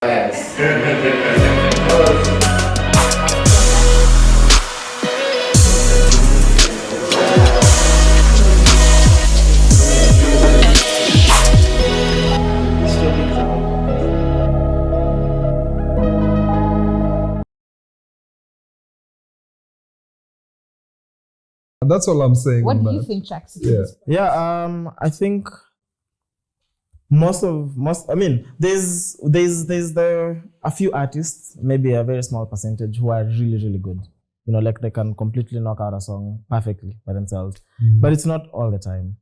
Yes. That's all I'm saying. What do you think, Jax? I think there's a few artists, maybe a very small percentage, who are really, really good. You know, like they can completely knock out a song perfectly by themselves, but it's not all the time.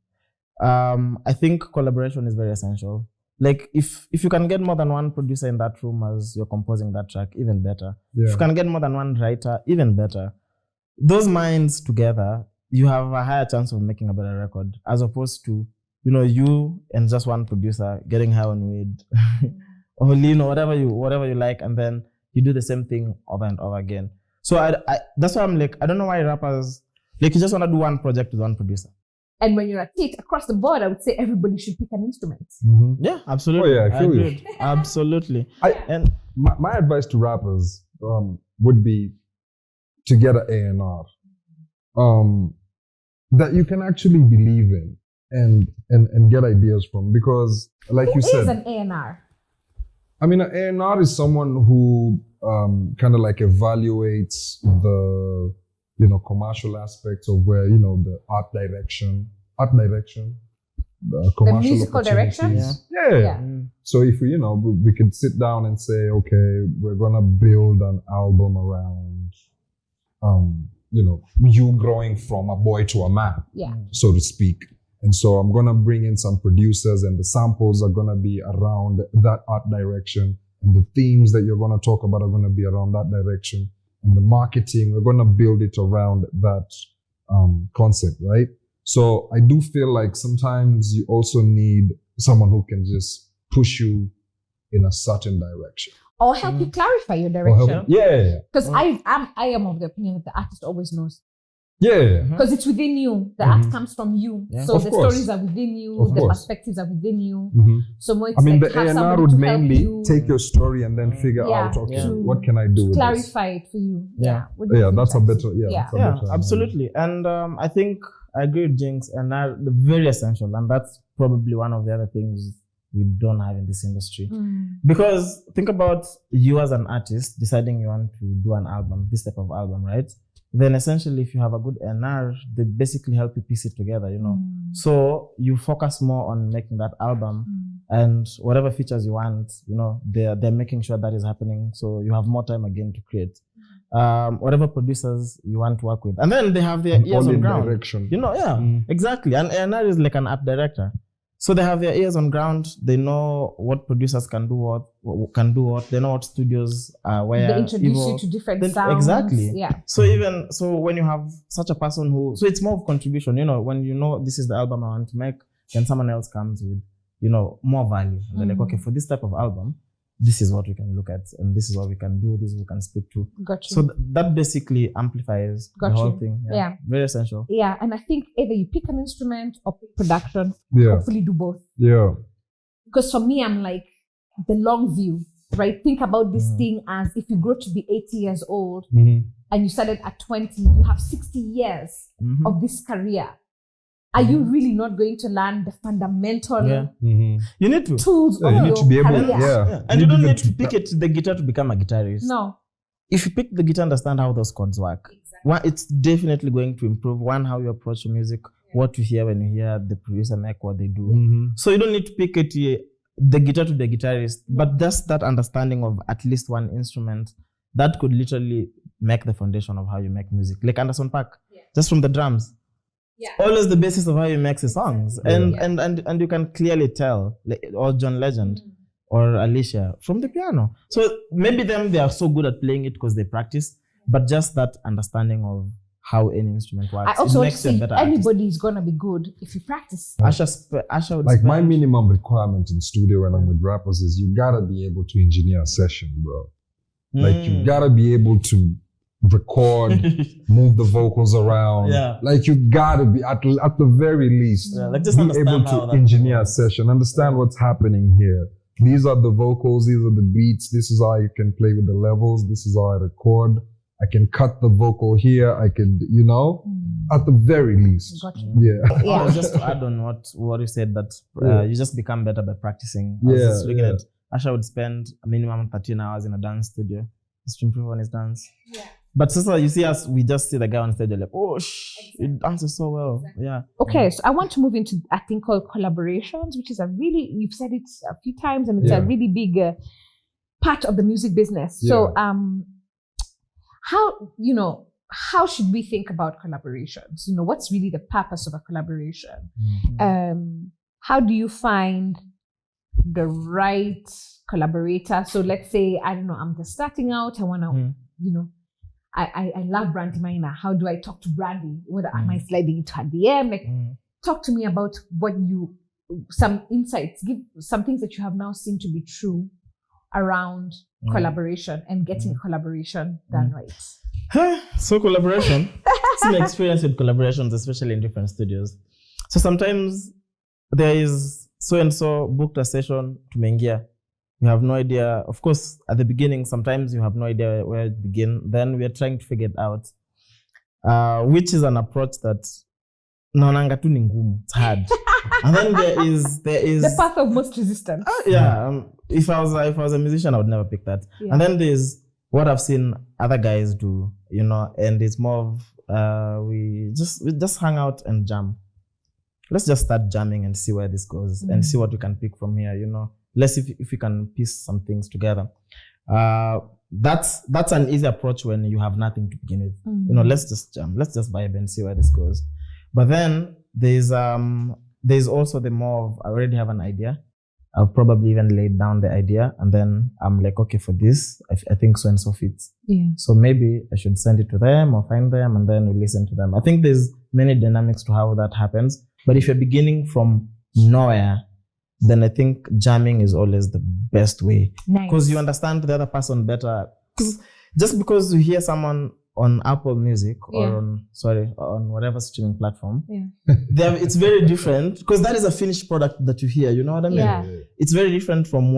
I think collaboration is very essential. Like if you can get more than one producer in that room as you're composing that track, even better. Yeah. If you can get more than one writer, even better. Those minds together, you have a higher chance of making a better record, as opposed to, you know, you and just one producer getting high on weed or lean or whatever you like, and then you do the same thing over and over again. So I that's why I'm like, I don't know why rappers, like, you just want to do one project with one producer. And when you're at it across the board, I would say everybody should pick an instrument. Mm-hmm. Yeah, absolutely. Oh yeah, I feel you. Absolutely. My advice to rappers would be to get an A&R that you can actually believe in and get ideas from, because like you said, Who is an A&R? I mean, an A&R is someone who kind of like evaluates the, you know, commercial aspects of where, you know, the art direction, the commercial, the musical direction. Yeah. So if we, you know, we could sit down and say, okay, we're gonna build an album around, you know, you growing from a boy to a man, so to speak. And so I'm gonna bring in some producers, and the samples are gonna be around that art direction, and the themes that you're gonna talk about are gonna be around that direction, and the marketing, we're gonna build it around that concept, right? So I do feel like sometimes you also need someone who can just push you in a certain direction. Or help you clarify your direction. Yeah. Because I am of the opinion that the artist always knows. Yeah. Because it's within you. The art comes from you. Yeah. So Of the course. stories are within you. Of The course. perspectives are within you. Mm-hmm. So more it's I mean, like the have A&R somebody would to help mainly you take your story and then figure out, okay, what can I do with clarify it for you. What do you this? Yeah, think, that's a Jax? better, that's a better Absolutely. And I think I agree with Jinx, and they're very essential. And that's probably one of the other things we don't have in this industry. Because think about you as an artist deciding you want to do an album, this type of album, right? Then essentially, if you have a good A&R, they basically help you piece it together, you know. So you focus more on making that album, and whatever features you want, you know, they're making sure that is happening. So you have more time again to create. Whatever producers you want to work with, and then they have their ears on ground. Direction. You know, exactly. And A&R is like an art director. So they have their ears on ground. They know what producers can do what. They know what studios are where. They introduce you to different sounds. Exactly. Yeah. So when you have such a person so it's more of contribution, you know, when you know this is the album I want to make, then someone else comes with, you know, more value. And they're like, okay, for this type of album, this is what we can look at, and this is what we can do, this is what we can speak to. Gotcha. So that basically amplifies the whole thing. Yeah. Very essential. Yeah, and I think either you pick an instrument or pick production. Yeah. Hopefully do both. Yeah. Because for me, I'm like the long view, right? Think about this thing as if you grow to be 80 years old and you started at 20, you have 60 years of this career. Are you really not going to learn the fundamental You need to. tools of you need your to be able, career? And you don't need to pick the guitar to become a guitarist. No. If you pick the guitar, understand how those chords work. One, it's definitely going to improve. One, how you approach your music, what you hear when you hear the producer make what they do. So you don't need to pick the guitar to be a guitarist, but just that understanding of at least one instrument that could literally make the foundation of how you make music. Like Anderson .Paak, just from the drums. Always the basis of how you make the songs. And you can clearly tell, like, or John Legend or Alicia from the piano. So maybe they are so good at playing it because they practice, but just that understanding of how any instrument works. I also makes you a say better anybody is going to be good if you practice. Asha would like my minimum requirement in studio when I'm with rappers is you gotta be able to engineer a session, bro. Like you gotta be able to record, move the vocals around. Like you gotta be at the very least like just be able to engineer a session, understand what's happening here, these are the vocals, these are the beats, this is how you can play with the levels, this is how I record. I can cut the vocal here, I could, at the very least. Gotcha. Yeah. Just to add on what you said, that you just become better by practicing. I Yeah, was just looking yeah. at Asha would spend a minimum 13 hours in a dance studio just to improve on his dance. Yeah. But sister, you see us, we just see the guy on stage, you're like, oh, he dances so well. Exactly. Yeah. Okay, so I want to move into a thing called collaborations, which is you've said it a few times, and it's a really big part of the music business. Yeah. So, how should we think about collaborations? What's really the purpose of a collaboration? Mm-hmm. How do you find the right collaborator? So let's say, I don't know, I'm just starting out. I want to, I love Brandy Minor. How do I talk to Brandy? What am I sliding into her DM? Talk to me about some insights, give some things that you have now seen to be true around collaboration and getting collaboration done right. So collaboration, it's my experience with collaborations, especially in different studios. So sometimes there is so-and-so booked a session to Mengia. You have no idea. Of course, at the beginning, sometimes you have no idea where to begin. Then we are trying to figure it out, which is an approach that naonanga tu ni ngumu. It's hard. And then there is the path of most resistance. If I was a musician, I would never pick that. Yeah. And then there's what I've seen other guys do, and it's more of we just hang out and jam. Let's just start jamming and see where this goes and see what we can pick from here. Let's see if we can piece some things together. That's an easy approach when you have nothing to begin with. Let's just jam. Let's just vibe and see where this goes. But then there's also the more of I already have an idea. I've probably even laid down the idea, and then I'm like, okay, for this, I think so and so fits. Yeah. So maybe I should send it to them or find them, and then we listen to them. I think there's many dynamics to how that happens. But if you're beginning from nowhere, then I think jamming is always the best way. Because you understand the other person better. Just because you hear someone on Apple Music or on whatever streaming platform, it's very different because that is a finished product that you hear. You know what I mean? Yeah. It's very different from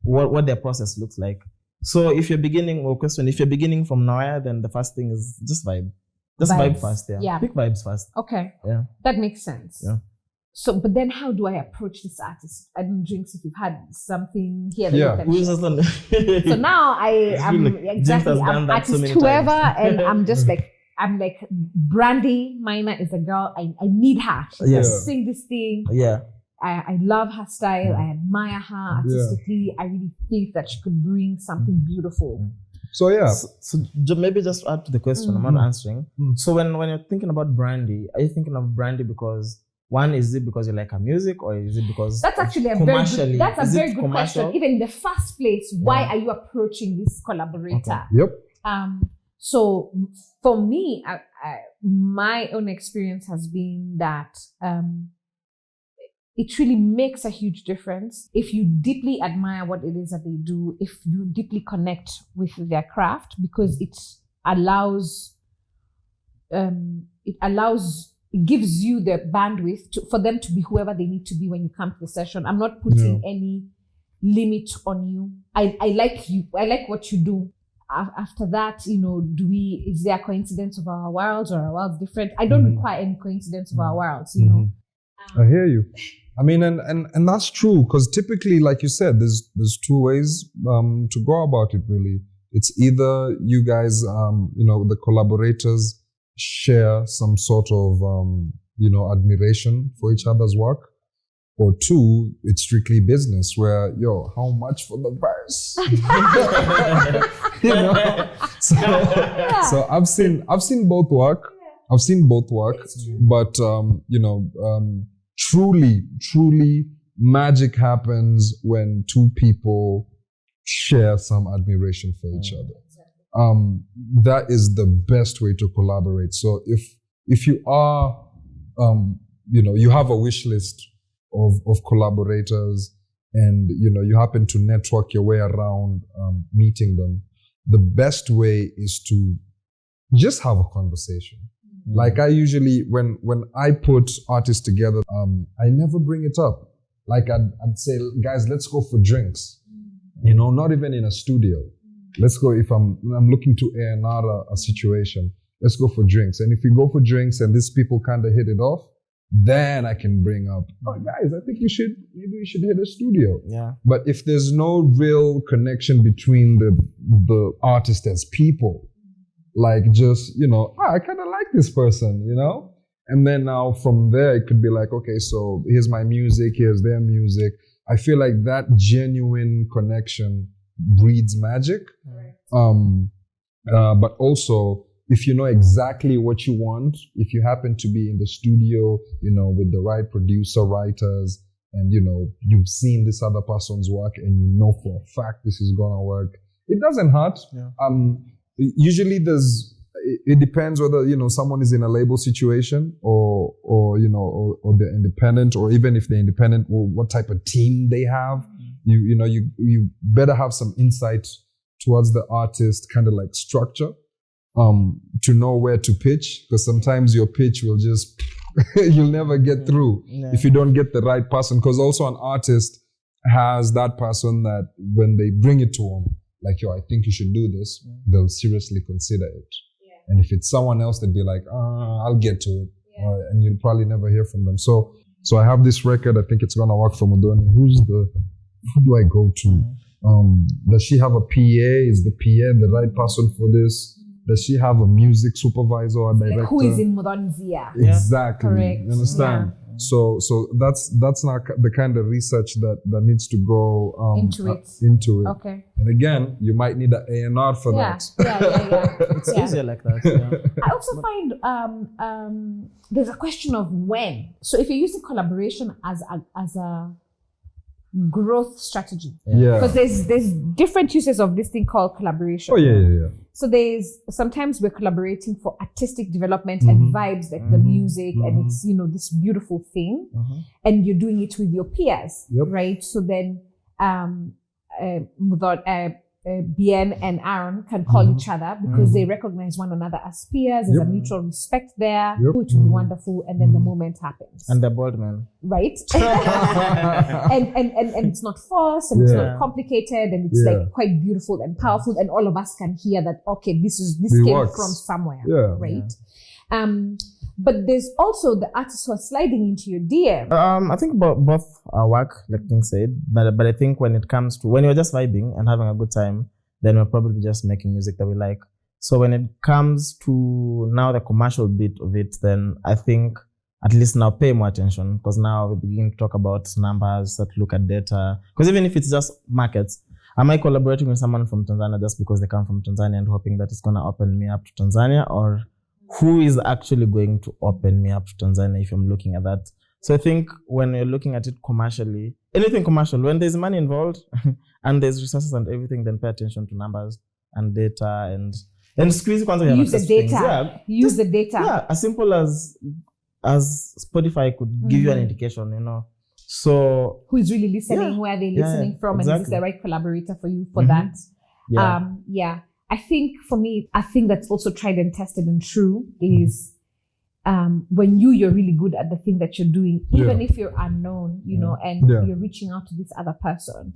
what their process looks like. So if you're beginning from nowhere, then the first thing is just vibe. Just vibe first. Yeah. Pick vibes first. Okay. Yeah. That makes sense. Yeah. So, but then how do I approach this artist? I don't drink if you've had something here. So now I'm artist whoever, and I'm just like, Brandy Minor is a girl. I need her. Sing this thing. Yeah. I love her style. I admire her artistically. I really think that she could bring something beautiful. So So maybe just to add to the question, I'm not answering. So when you're thinking about Brandy, are you thinking of Brandy because is it because you like her music, or is it because that's actually a very good question. Even in the first place, why are you approaching this collaborator? Okay. Yep. So for me, my own experience has been that it really makes a huge difference if you deeply admire what it is that they do, if you deeply connect with their craft, because it gives you the bandwidth for them to be whoever they need to be when you come to the session. I'm not putting any limit on you. I like you. I like what you do. After that, is there a coincidence of our worlds, or our worlds different? I don't require any coincidence of our worlds, I hear you. I mean, and that's true, because typically, like you said, there's two ways to go about it, really. It's either you guys, the collaborators share some sort of, admiration for each other's work, or two, it's strictly business where, how much for the verse? So I've seen both work. I've seen both work, but, truly magic happens when two people share some admiration for each other. That is the best way to collaborate. So if you are, you have a wish list of collaborators, and, you happen to network your way around meeting them, the best way is to just have a conversation. Like I usually, when I put artists together, I never bring it up. Like I'd say, guys, let's go for drinks. You know, not even in a studio. Let's go, if I'm looking to A&R a situation, let's go for drinks. And if we go for drinks and these people kind of hit it off, then I can bring up, oh guys, I think maybe we should hit a studio. Yeah. But if there's no real connection between the artist as people, like just, you know, I kind of like this person, you know? And then now from there, it could be like, okay, so here's my music, here's their music. I feel like that genuine connection breeds magic. But also, if you know exactly what you want, if you happen to be in the studio, you know, with the right producer, writers, and, you know, you've seen this other person's work and you know for a fact this is going to work, it doesn't hurt. Yeah. Usually it depends whether, you know, someone is in a label situation or you know, or they're independent, or even if they're independent, or what type of team they have. You know, you better have some insight towards the artist, kind of like structure, to know where to pitch, because sometimes your pitch will just, you'll never get through if you don't get the right person. Because also an artist has that person that when they bring it to them, like, yo, I think you should do this, they'll seriously consider it. Yeah. And if it's someone else, they'd be like, I'll get to it. Yeah. And you'll probably never hear from them. So I have this record. I think it's going to work for Muthoni. Who do I go to? Does she have a PA? Is the PA the right person for this? Does she have a music supervisor or director? Like who is in Muthoni's ear? Exactly. Correct. You understand? Yeah. So that's not the kind of research that needs to go into it. Okay. And again, you might need an A&R for that. Yeah. It's easier like that. Yeah. I also find there's a question of when. So if you're using collaboration as a growth strategy, because there's different uses of this thing called collaboration. Oh yeah. So sometimes we're collaborating for artistic development and vibes, like the music, and it's, you know, this beautiful thing, and you're doing it with your peers, right? So then BN and Aaron can call each other because they recognize one another as peers. There's a mutual respect there, which will be wonderful, and then the moment happens. And the bold man, right? and it's not forced, and it's not complicated, and it's like quite beautiful and powerful, and all of us can hear that. Okay, this came from somewhere, right? Yeah. But there's also the artists who are sliding into your DM. I think both our work, like King said, but I think when it comes to when you're just vibing and having a good time, then we're probably just making music that we like. So when it comes to now the commercial bit of it, then I think at least now pay more attention, because now we begin to talk about numbers, start to look at data. Because even if it's just markets, am I collaborating with someone from Tanzania just because they come from Tanzania and hoping that it's going to open me up to Tanzania, or who is actually going to open me up to Tanzania if I'm looking at that? So I think when you're looking at it commercially, anything commercial, when there's money involved and there's resources and everything, then pay attention to numbers and data and squeeze content. Use the data. Use the data. Yeah, as simple as Spotify could give you an indication, you know. So who is really listening? Where are they listening from? Exactly. And is this the right collaborator for you for that? Yeah. I think for me, a thing that's also tried and tested and true is when you're really good at the thing that you're doing, even if you're unknown, you know, and you're reaching out to this other person,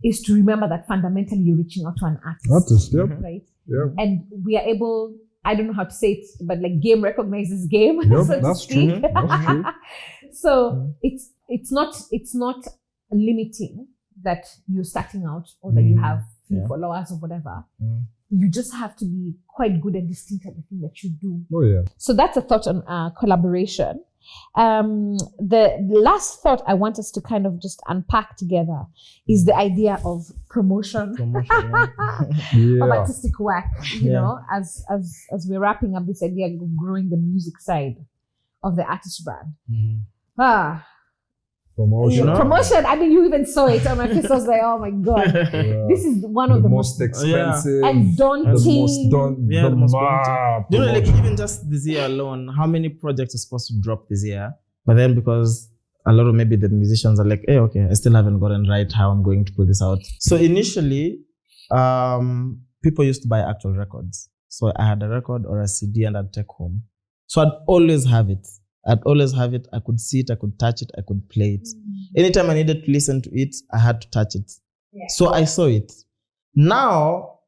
is to remember that fundamentally you're reaching out to an artist. Right? Yeah. And we are able, I don't know how to say it, but like game recognizes game. So that's true. That's true. So it's not limiting that you're starting out or that you have few followers or whatever. You just have to be quite good and distinct at the thing that you do. Oh yeah. So that's a thought on collaboration. The last thought I want us to kind of just unpack together is the idea of promotion. Of artistic work. You know, as we're wrapping up this idea of growing the music side of the artist brand. Promotion. I mean, you even saw it on my face. I was like, oh my God. This is one of the most expensive and daunting. The most daunting. You know, like even just this year alone, how many projects are supposed to drop this year? But then because a lot of maybe the musicians are like, hey, okay, I still haven't gotten right how I'm going to put this out. So initially, people used to buy actual records. So I had a record or a CD and I'd take home. So I'd always have it. I could see it, I could touch it, I could play it. Anytime I needed to listen to it, I had to touch it. Yeah. So I saw it. Now,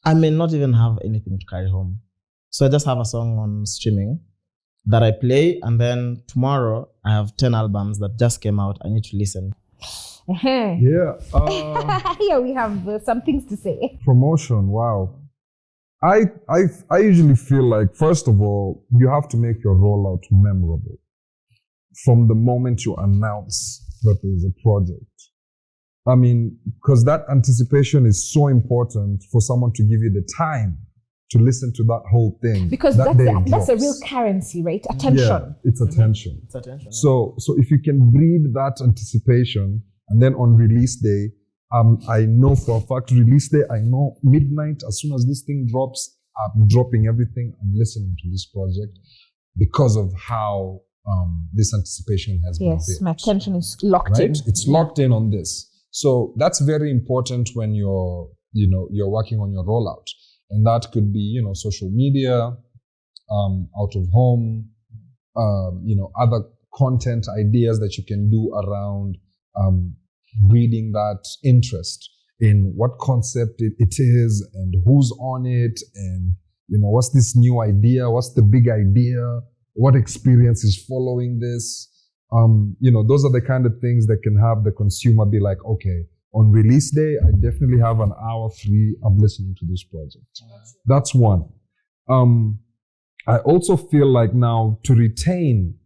I may not even have anything to carry home. So I just have a song on streaming that I play, and then tomorrow I have 10 albums that just came out. I need to listen. Yeah. Here we have some things to say. Promotion, wow. I usually feel like, first of all, you have to make your rollout memorable from the moment you announce that there is a project. I mean, because that anticipation is so important for someone to give you the time to listen to that whole thing. Because that's a real currency, right? Attention. Yeah, it's attention. It's attention. So if you can breed that anticipation, and then on release day, I know for a fact, release day, I know midnight, as soon as this thing drops, I'm dropping everything, I'm listening to this project because of how this anticipation has been built. Yes, my attention is locked in. It's locked in on this. So that's very important when you're working on your rollout. And that could be, social media, out of home, other content ideas that you can do around breeding that interest in what concept it is and who's on it and, what's this new idea, what's the big idea, what experience is following this. Those are the kind of things that can have the consumer be like, okay, on release day, I definitely have an hour free. I'm listening to this project. That's one. I also feel like now to retain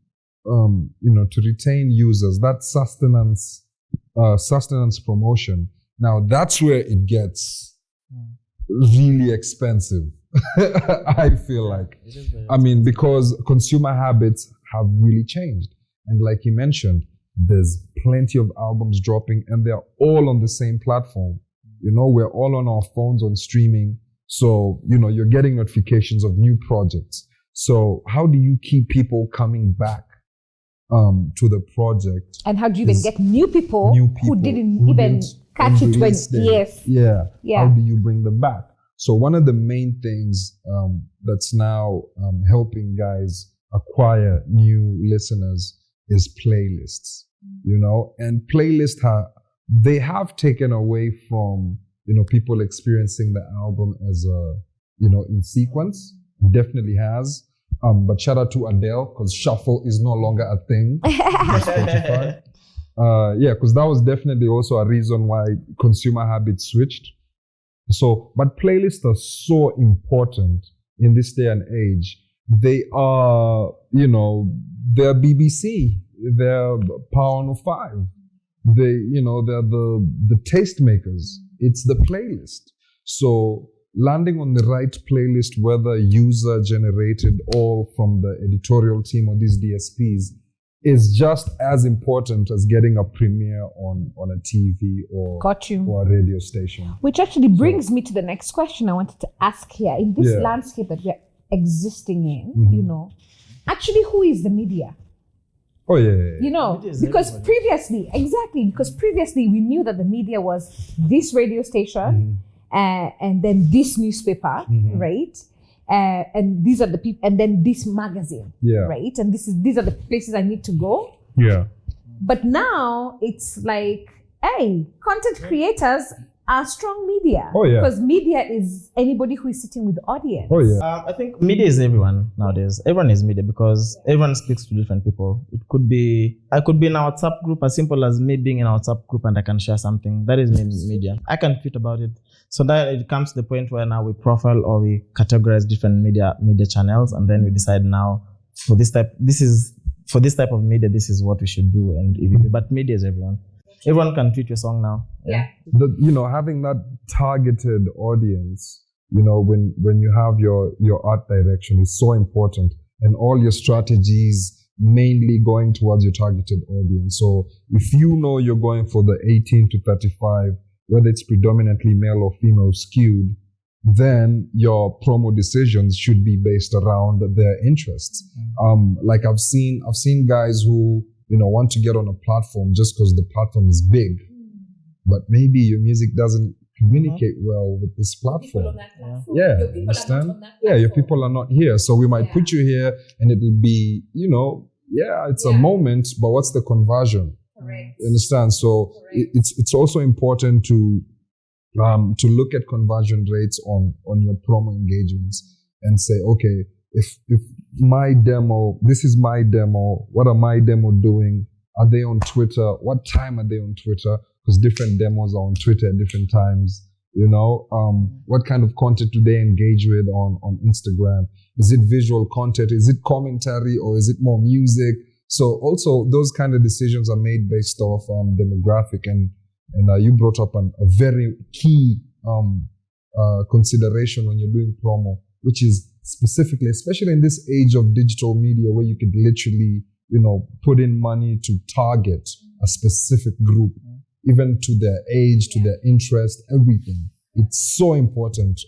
users, that sustenance promotion. Now that's where it gets really expensive. I feel like, because consumer habits have really changed. And like you mentioned, there's plenty of albums dropping and they're all on the same platform. We're all on our phones on streaming. So, you're getting notifications of new projects. So how do you keep people coming back to the project? And how do you even get new people who didn't even catch it when, yes. Yeah. How do you bring them back? So one of the main things that's now helping guys acquire new listeners is playlists, and playlists they have taken away from, people experiencing the album as in sequence. Definitely has. But shout out to Adele, because shuffle is no longer a thing on Spotify. Because that was definitely also a reason why consumer habits switched. So, but playlists are so important in this day and age. They are, they're BBC, they're Power 105, they're the tastemakers. It's the playlist. So landing on the right playlist, whether user generated or from the editorial team or these DSPs, is just as important as getting a premiere on a TV or a radio station. Which actually brings me to the next question I wanted to ask here. In this landscape that we're existing in, actually, who is the media? Oh, yeah. Because previously we knew that the media was this radio station and then this newspaper, right? And these are the people, and then this magazine, right? And these are the places I need to go. Yeah. But now it's like, hey, content creators are strong media. Oh, yeah. Because media is anybody who is sitting with the audience. Oh, yeah. I think media is everyone nowadays. Everyone is media because everyone speaks to different people. I could be in a WhatsApp group, as simple as me being in a WhatsApp group and I can share something. That is media. I can tweet about it. So that it comes to the point where now we profile or we categorize different media channels, and then we decide now for this type of media, this is what we should do. But media is everyone. Everyone can tweet your song now. Yeah. Having that targeted audience, when you have your art direction is so important, and all your strategies mainly going towards your targeted audience. So if you're going for the 18 to 35, whether it's predominantly male or female skewed, then your promo decisions should be based around their interests. Like I've seen guys who, want to get on a platform just because the platform is big, but maybe your music doesn't communicate well with this platform. Yeah, understand? Yeah, your people are not here. So we might put you here and it will be, it's a moment, but what's the conversion? Correct. Understand? So it's also important to look at conversion rates on your promo engagements and say, okay, if my demo, this is my demo, what are my demo doing? Are they on Twitter? What time are they on Twitter? Because different demos are on Twitter at different times. What kind of content do they engage with on Instagram? Is it visual content? Is it commentary, or is it more music? So also those kind of decisions are made based off demographic, and you brought up a very key consideration when you're doing promo, which is specifically, especially in this age of digital media, where you could literally, put in money to target a specific group, even to their age, to their interest, everything. It's so important.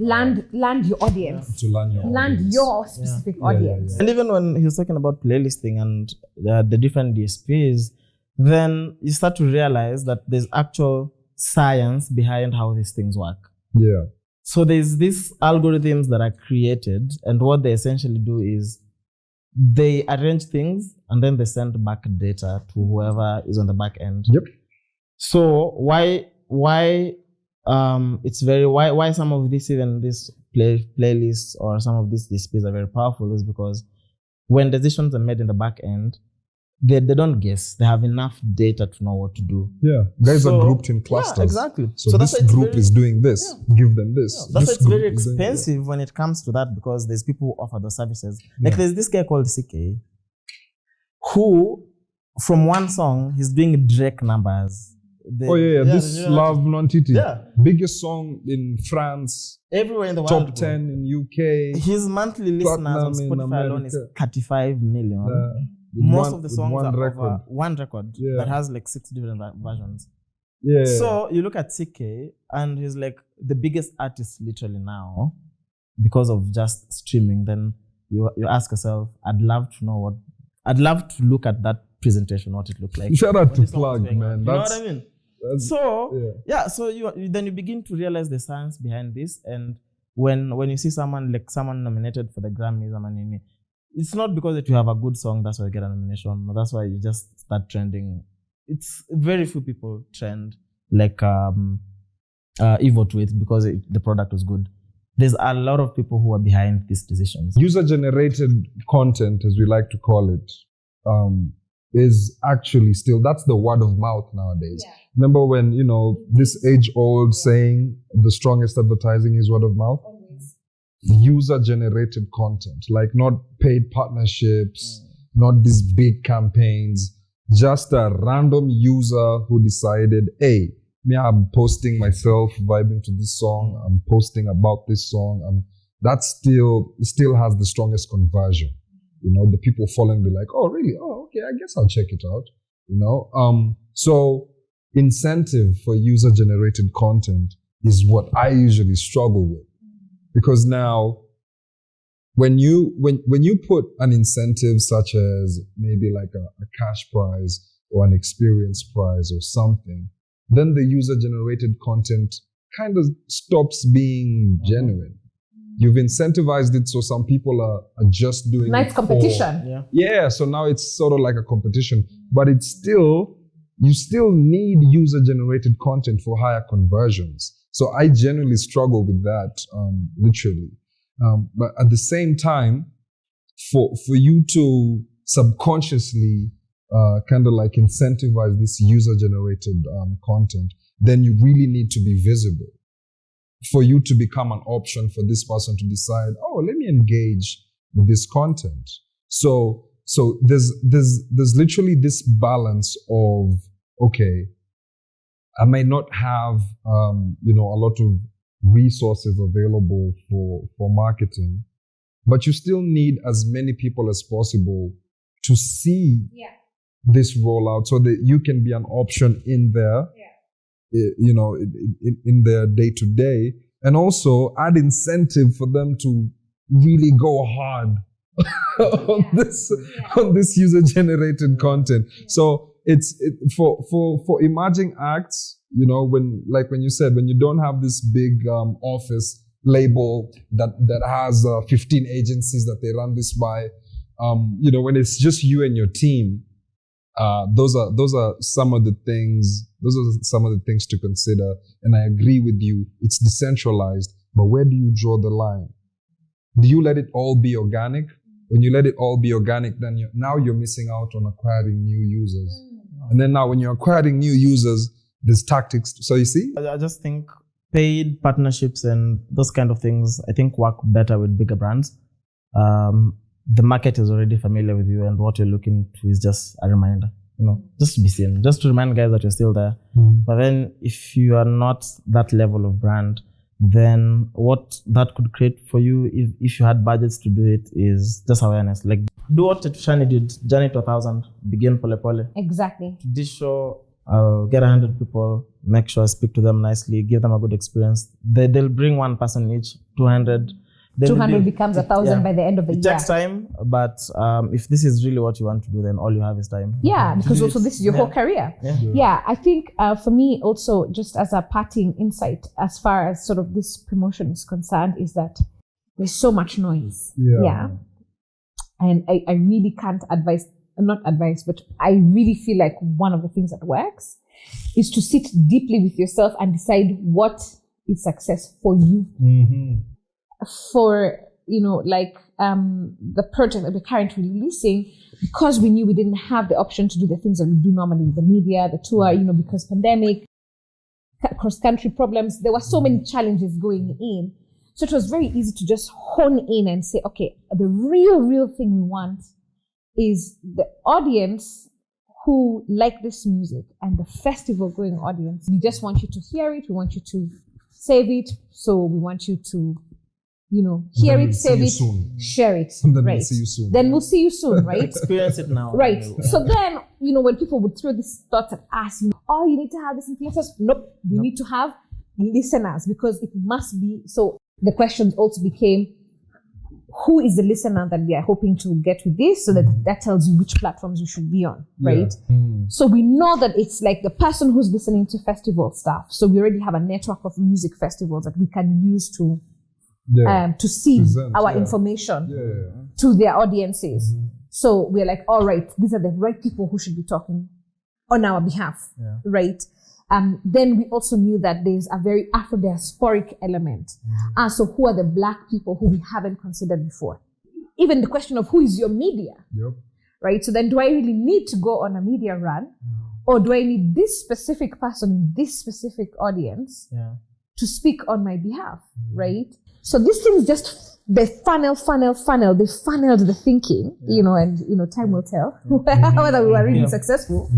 Land your audience. To land your specific audience. And even when he was talking about playlisting and the different DSPs, then you start to realize that there's actual science behind how these things work. Yeah. So there's these algorithms that are created, and what they essentially do is they arrange things and then they send back data to whoever is on the back end. Yep. So why some of this, even this playlists or some of these DSPs are very powerful is because when decisions are made in the back end, they don't guess. They have enough data to know what to do. Yeah, guys are grouped in clusters. Yeah, exactly. So this group is doing this. Yeah. Give them this. Yeah, that's why it's very expensive when it comes to that, because there's people who offer those services. Like there's this guy called CK, who from one song he's doing Drake numbers. This Love Non-Titi. Yeah. Biggest song in France. Everywhere in the world. Top 10 in UK. His monthly listeners on Spotify alone is 35 million. Most of the songs are over one record that has like 6 different versions. Yeah. So you look at CK and he's like the biggest artist literally now because of just streaming. Then you ask yourself, I'd love to look at that presentation, what it looked like. Shout out to Plug, man. You know what I mean? So then you begin to realize the science behind this, and when you see someone nominated for the Grammys, it's not because that you have a good song that's why you get a nomination. That's why you just start trending. It's very few people trend like Evo Tweet because the product was good. There's a lot of people who are behind these decisions. User-generated content, as we like to call it, is actually still, that's the word of mouth nowadays. Yeah. Remember when, this age-old saying, the strongest advertising is word of mouth? Always. User-generated content, like not paid partnerships, not these big campaigns, just a random user who decided, hey, I'm posting myself vibing to this song, I'm posting about this song, that still has the strongest conversion. The people following be like, oh, really? Oh, okay, I guess I'll check it out. So incentive for user-generated content is what I usually struggle with. Because now, when you put an incentive such as maybe like a cash prize or an experience prize or something, then the user-generated content kind of stops being genuine. You've incentivized it, so some people are just doing nice competition. Yeah, so now it's sort of like a competition, but you still need user-generated content for higher conversions. So I generally struggle with that, literally. But at the same time, for you to subconsciously kind of like incentivize this user-generated content, then you really need to be visible. For you to become an option for this person to decide, oh, let me engage with this content. So there's literally this balance of, okay, I may not have a lot of resources available for marketing, but you still need as many people as possible to see this rollout so that you can be an option in there. In their day-to-day, and also add incentive for them to really go hard on this user-generated content. So it's for emerging acts, when you said, when you don't have this big office label that has 15 agencies that they run this by, when it's just you and your team, those are some of the things. Those are some of the things to consider. And I agree with you. It's decentralized, but where do you draw the line? Do you let it all be organic? When you let it all be organic, then you're missing out on acquiring new users. And then now when you're acquiring new users, there's tactics. So you see? I just think paid partnerships and those kind of things, I think work better with bigger brands. The market is already familiar with you, and what you're looking to is just a reminder, just to be seen, just to remind guys that you're still there. But then if you are not that level of brand, then what that could create for you, if you had budgets to do it, is just awareness. Like, do what Shani did, Journey to 1,000, begin pole pole. Exactly. This show, get 100 people, make sure I speak to them nicely, give them a good experience. They'll bring one person each, 200. 200 becomes 1,000 by the end of the year. It takes time, but if this is really what you want to do, then all you have is time. Yeah, because also this is your whole career. Yeah, I think for me also, just as a parting insight, as far as sort of this promotion is concerned, is that there's so much noise. Yeah. And I really can't not advise, but I really feel like one of the things that works is to sit deeply with yourself and decide what is success for you. For, the project that we're currently releasing, because we knew we didn't have the option to do the things that we do normally, the media, the tour, because pandemic, cross-country problems, there were so many challenges going in. So it was very easy to just hone in and say, okay, the real thing we want is the audience who like this music and the festival-going audience. We just want you to hear it. We want you to save it. So we want you to hear it, save it, share it. And then right. we'll see you soon. Then we'll see you soon, right? Experience it now. Right. So then, when people would throw these thoughts at us, you need to have this influencers. Nope. We need to have listeners, because it must be. So the questions also became, who is the listener that we are hoping to get with this, so that tells you which platforms you should be on, right? So we know that it's like the person who's listening to festival stuff. So we already have a network of music festivals that we can use to seed our information to their audiences. So we're like, all right, these are the right people who should be talking on our behalf, right? Then we also knew that there's a very Afro-diasporic element. So who are the Black people who we haven't considered before? Even the question of who is your media, right? So then do I really need to go on a media run? Or do I need this specific person, this specific audience to speak on my behalf, right? So these things they funnel. They funneled the thinking, and time will tell whether we were really successful.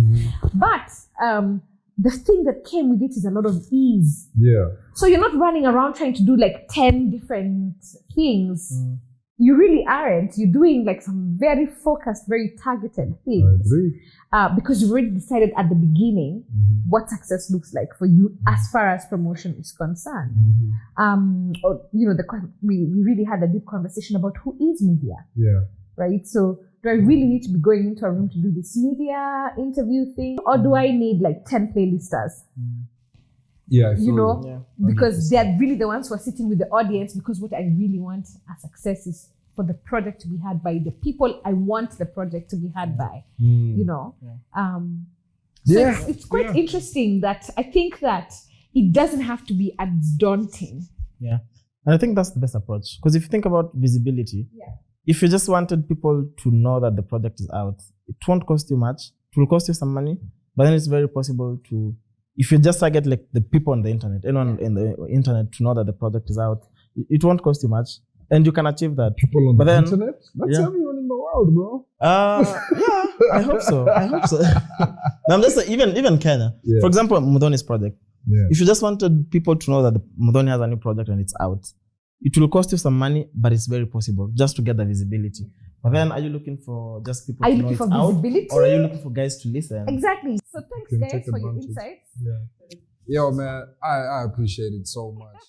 But the thing that came with it is a lot of ease. So you're not running around trying to do like 10 different things. You really aren't. You're doing like some very focused, very targeted things. I agree. Because you've already decided at the beginning what success looks like for you as far as promotion is concerned. We really had a deep conversation about who is media. Right? So do I really need to be going into a room to do this media interview thing? Or do I need like 10 playlisters? Because they're really the ones who are sitting with the audience, because what I really want as success is for the project to be had by the people I want the project to be had by, it's quite interesting that I think that it doesn't have to be as daunting. And I think that's the best approach. Because if you think about visibility, if you just wanted people to know that the project is out, it won't cost you much. It will cost you some money, but then it's very possible to, if you just target like the people on the internet, anyone in the internet to know that the product is out, it won't cost you much, and you can achieve that. People on the internet? That's everyone in the world, bro. I hope so. I'm just saying, even Kenya. For example, Muthoni's project. If you just wanted people to know that the Muthoni has a new project and it's out, it will cost you some money, but it's very possible just to get the visibility. But then, are you looking for just people to know it's out, or are you looking for guys to listen? Exactly. So thanks, guys, for your insights. Yo, man, I appreciate it so much.